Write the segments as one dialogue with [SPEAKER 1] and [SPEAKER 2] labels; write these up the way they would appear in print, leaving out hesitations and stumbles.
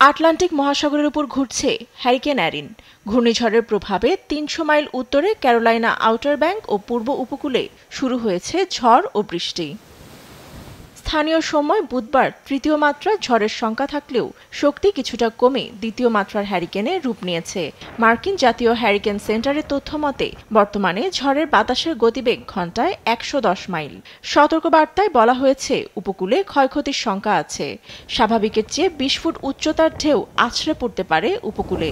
[SPEAKER 1] Atlantic মহাসাগরের উপর ঘুরছে হ্যারিকেন অ্যারিন। ঘূর্ণিঝড়ের প্রভাবে ৩০০ মাইল উত্তরে ক্যারোলাইনা আউটার ব্যাংক ও পূর্ব উপকূলে শুরু হয়েছে ঝড় ও বৃষ্টি। স্থানীয় সময় বুধবার তৃতীয় মাত্রার ঝড়ের সংখ্যা থাকলেও শক্তি কিছুটা কমে দ্বিতীয় মাত্রার হ্যারিকেনে রূপ নিয়েছে। মার্কিন জাতীয় হ্যারিকেন সেন্টারের তথ্য মতে বর্তমানে ঝড়ের বাতাসের গতিবেগ ঘণ্টায় ১১০ মাইল। সতর্কবার্তায় বলা হয়েছে উপকূলে ক্ষয়ক্ষতির শঙ্কা আছে। স্বাভাবিকের চেয়ে ২০ ফুট উচ্চতার ঢেউ আছড়ে পড়তে পারে উপকূলে।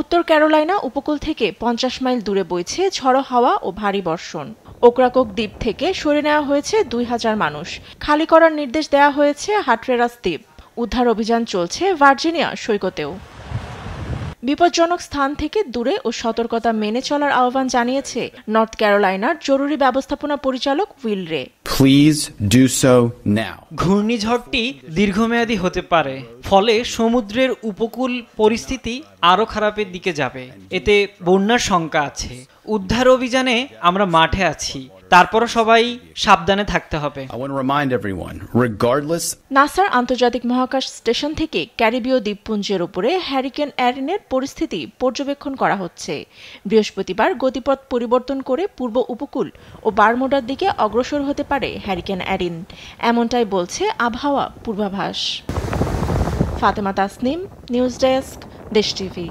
[SPEAKER 1] উত্তর ক্যারোলাইনা উপকূল থেকে ৫০ মাইল দূরে বইছে ঝড়ো হাওয়া ও ভারী বর্ষণ। ওকরাকক দ্বীপ থেকে সরে নেওয়া হয়েছে ২,০০০ মানুষ। খালি করার নির্দেশ দেওয়া হয়েছে হাট্রেরাস দ্বীপ। উদ্ধার অভিযান চলছে ভার্জিনিয়া সৈকতেও। বিপজ্জনক স্থান থেকে দূরে ও সতর্কতা মেনে চলার আহ্বান জানিয়েছে নর্থ ক্যারোলাইনার জরুরি ব্যবস্থাপনা পরিচালক উইল রে।
[SPEAKER 2] Please do so now.
[SPEAKER 3] ঘূর্ণিঝড়টি দীর্ঘমেয়াদী হতে পারে, ফলে সমুদ্রের উপকূল পরিস্থিতি আরও খারাপের দিকে যাবে। এতে বন্যার শঙ্কা আছে। উদ্ধার অভিযানে আমরা মাঠে আছি, তারপরও সবাই সাবধানে থাকতে হবে।
[SPEAKER 2] I want to remind everyone, regardless
[SPEAKER 1] নাসার আন্তর্জাতিক মহাকাশ স্টেশন থেকে ক্যারিবীয় দ্বীপপুঞ্জের উপরে হ্যারিকেন অ্যারিনের পরিস্থিতি পর্যবেক্ষণ করা হচ্ছে। বৃহস্পতিবার গতিপথ পরিবর্তন করে পূর্ব উপকূল ও বারমুডার দিকে অগ্রসর হতে পারে হ্যারিকেন অ্যারিন, এমনটাই বলছে আবহাওয়া পূর্বাভাস। ফাতেমা তাসনিম, নিউজ ডেস্ক, দেশ টিভি।